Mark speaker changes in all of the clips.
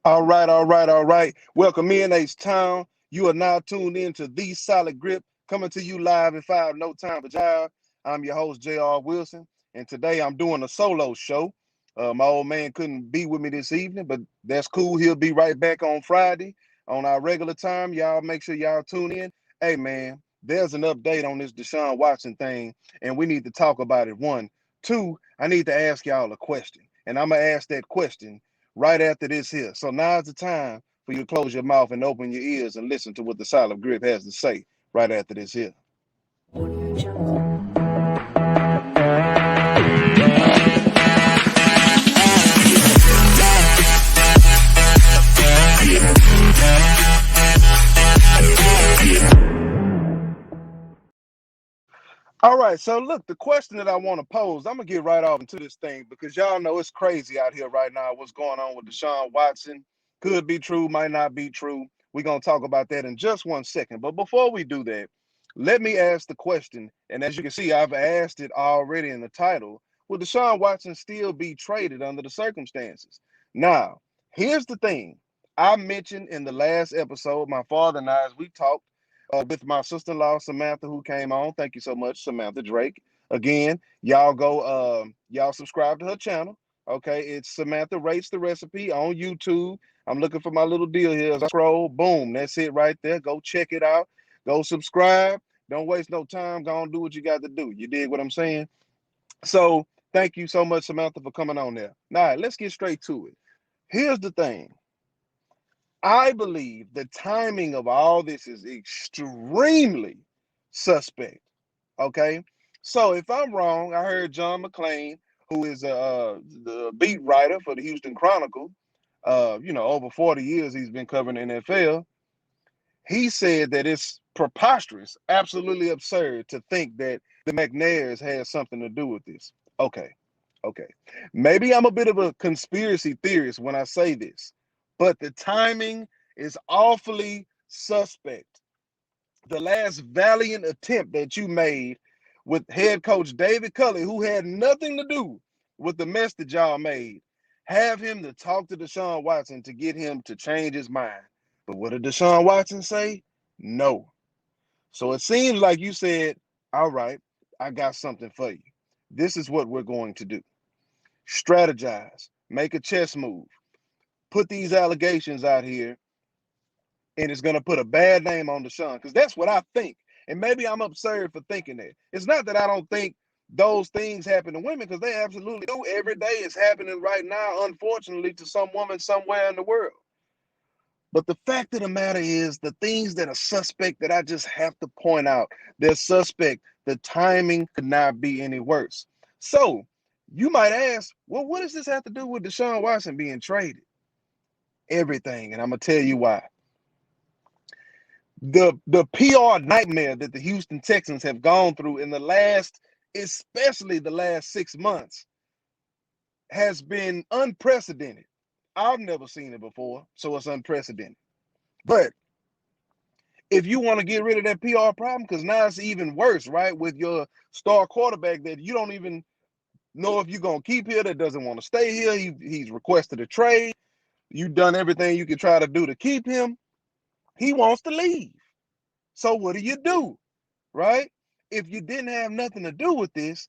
Speaker 1: All right. Welcome in H-Town. You are now tuned in to The Solid Grip, coming to you live in 5, no time for jive. I'm your host, J.R. Wilson, and today I'm doing a solo show. My old man couldn't be with me this evening, but that's cool. He'll be right back on Friday on our regular time. Y'all make sure y'all tune in. Hey, man, there's an update on this DeShaun Watson thing, and we need to talk about it. One. Two, I need to ask y'all a question, and I'm going to ask that question right after this here. So now's the time for you to close your mouth and open your ears and listen to what the Solid Grip has to say right after this here. All right, so look, the question that I want to pose, I'm gonna get right off into this thing because y'all know it's crazy out here right now. What's going on with DeShaun Watson? Could be true, might not be true. We're gonna talk about that in just 1 second. But before we do that, let me ask the question. And as you can see, I've asked it already in the title. Will DeShaun Watson still be traded under the circumstances? Now, here's the thing. I mentioned in the last episode, my father and I, as we talked with my sister-in-law Samantha, who came on. Thank you so much, Samantha Drake. Again, y'all go, y'all subscribe to her channel. Okay, it's Samantha Rates the Recipe on YouTube. I'm looking for my little deal here. As I scroll, boom, that's it right there. Go check it out. Go subscribe. Don't waste no time. Go and do what you got to do. You dig what I'm saying? So thank you so much, Samantha, for coming on there. Now, let's get straight to it. Here's the thing. I believe the timing of all this is extremely suspect. Okay, so if I'm wrong, I heard John McClain, who is the beat writer for the Houston Chronicle. Over 40 years he's been covering the NFL. He said that it's preposterous, absolutely absurd to think that the McNairs has something to do with this. Okay. Maybe I'm a bit of a conspiracy theorist when I say this, but the timing is awfully suspect. The last valiant attempt that you made with head coach David Culley, who had nothing to do with the mess that y'all made, have him to talk to DeShaun Watson to get him to change his mind. But what did DeShaun Watson say? No. So it seems like you said, all right, I got something for you. This is what we're going to do. Strategize, make a chess move, put these allegations out here, and it's going to put a bad name on DeShaun, because that's what I think. And maybe I'm absurd for thinking that. It's not that I don't think those things happen to women, because they absolutely do. Every day is happening right now, unfortunately, to some woman somewhere in the world. But the fact of the matter is, the things that are suspect that I just have to point out, they're suspect. The timing could not be any worse. So you might ask, well, what does this have to do with DeShaun Watson being traded? Everything, and I'm going to tell you why. The PR nightmare that the Houston Texans have gone through in the last, especially the last 6 months, has been unprecedented. I've never seen it before, so it's unprecedented. But if you want to get rid of that PR problem, because now it's even worse, right? With your star quarterback that you don't even know if you're going to keep here, that doesn't want to stay here. He's requested a trade. You've done everything you can try to do to keep him. He wants to leave. So what do? Right? If you didn't have nothing to do with this,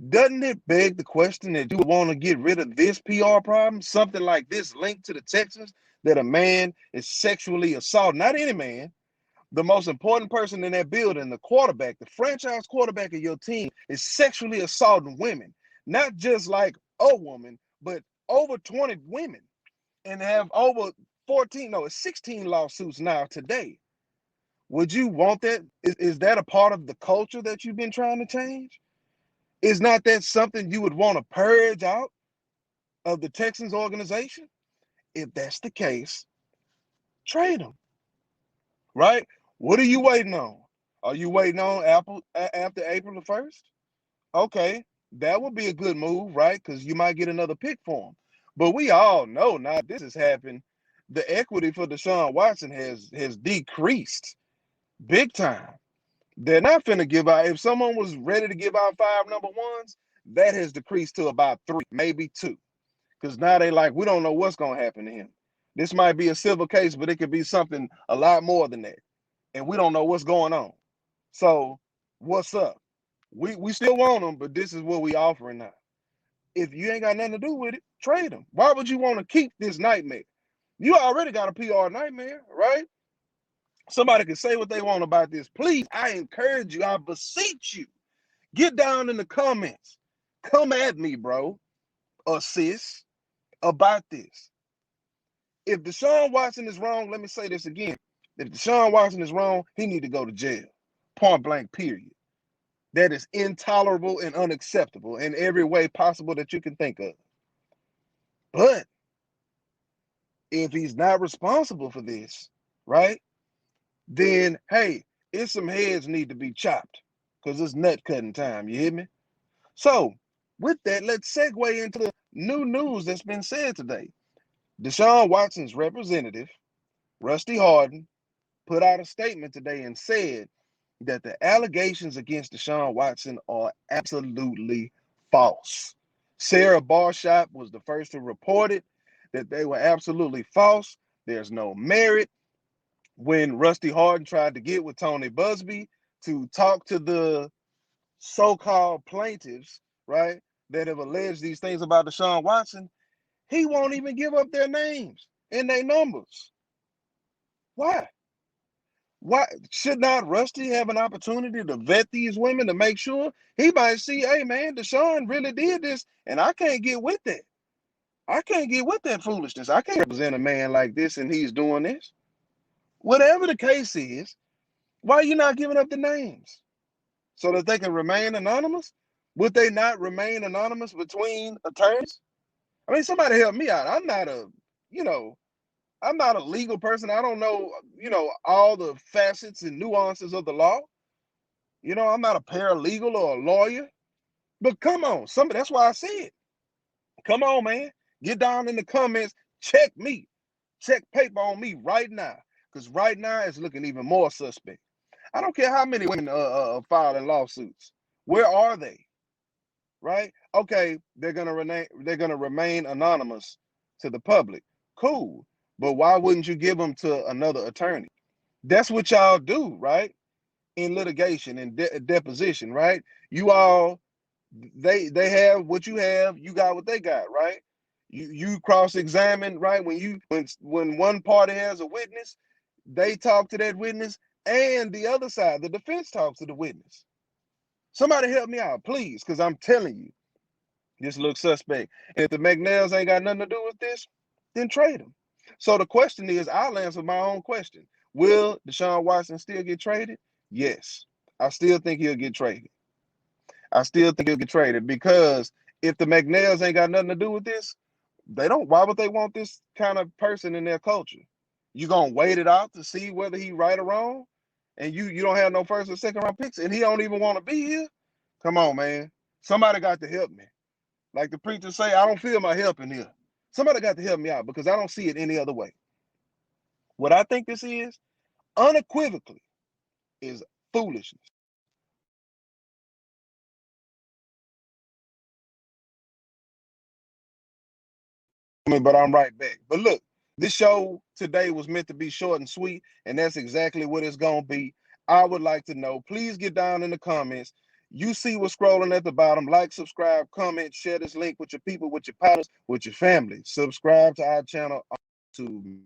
Speaker 1: doesn't it beg the question that you would want to get rid of this PR problem? Something like this linked to the Texans, that a man is sexually assaulted, not any man, the most important person in that building, the quarterback, the franchise quarterback of your team, is sexually assaulting women. Not just like a woman, but over 20 women, and have over 16 lawsuits now today. Would you want that? Is that a part of the culture that you've been trying to change? Is not that something you would want to purge out of the Texans organization? If that's the case, trade them, right? What are you waiting on? Are you waiting on after April the 1st? Okay, that would be a good move, right? Because you might get another pick for him. But we all know now this has happened. The equity for DeShaun Watson has decreased big time. They're not finna give out. If someone was ready to give out 5 number ones, that has decreased to about 3, maybe 2. Because now they like, we don't know what's gonna happen to him. This might be a civil case, but it could be something a lot more than that. And we don't know what's going on. So what's up? We still want them, but this is what we offering now. If you ain't got nothing to do with it, trade them. Why would you want to keep this nightmare? You already got a PR nightmare, right? Somebody can say what they want about this. Please, I encourage you, I beseech you, get down in the comments. Come at me, bro, or sis, about this. If DeShaun Watson is wrong, let me say this again. If DeShaun Watson is wrong, he need to go to jail. Point blank, period. That is intolerable and unacceptable in every way possible that you can think of. But if he's not responsible for this, right, then, hey, it's some heads need to be chopped because it's nut cutting time. You hear me? So, with that, let's segue into the new news that's been said today. DeShaun Watson's representative, Rusty Hardin, put out a statement today and said that the allegations against DeShaun Watson are absolutely false. Sarah Barshop was the first to report it, that they were absolutely false. There's no merit. When Rusty Hardin tried to get with Tony Busby to talk to the so-called plaintiffs, right, that have alleged these things about DeShaun Watson, he won't even give up their names and their numbers. Why? Why should not Rusty have an opportunity to vet these women to make sure? He might see, hey man, DeShaun really did this, and I can't get with that. I can't get with that foolishness. I can't represent a man like this and he's doing this. Whatever the case is, why are you not giving up the names? So that they can remain anonymous? Would they not remain anonymous between attorneys? I mean, somebody help me out. You know, I'm not a legal person. I don't know, all the facets and nuances of the law. I'm not a paralegal or a lawyer. But come on, somebody. That's why I said, come on, man. Get down in the comments. Check me. Check paper on me right now. Because right now it's looking even more suspect. I don't care how many women filing lawsuits. Where are they? Right? Okay, they're gonna remain anonymous to the public. Cool. But why wouldn't you give them to another attorney? That's what y'all do, right? In litigation and deposition, right? You all they have what you have, you got what they got, right? You cross-examine, right? When one party has a witness, they talk to that witness, and the other side, the defense, talks to the witness. Somebody help me out, please, because I'm telling you, this looks suspect. And if the McNails ain't got nothing to do with this, then trade them. So the question is, I'll answer my own question. Will DeShaun Watson still get traded? Yes. I still think he'll get traded. I still think he'll get traded because if the McNails ain't got nothing to do with this, why would they want this kind of person in their culture? You gonna wait it out to see whether he right or wrong? And you don't have no first or second round picks and he don't even want to be here? Come on, man. Somebody got to help me. Like the preacher say, I don't feel my help in here. Somebody got to help me out because I don't see it any other way. What I think this is, unequivocally, is foolishness. But I'm right back. But look, this show today was meant to be short and sweet, and that's exactly what it's going to be. I would like to know, please get down in the comments. You see what's scrolling at the bottom. Like, subscribe, comment, share this link with your people, with your partners, with your family. Subscribe to our channel on YouTube.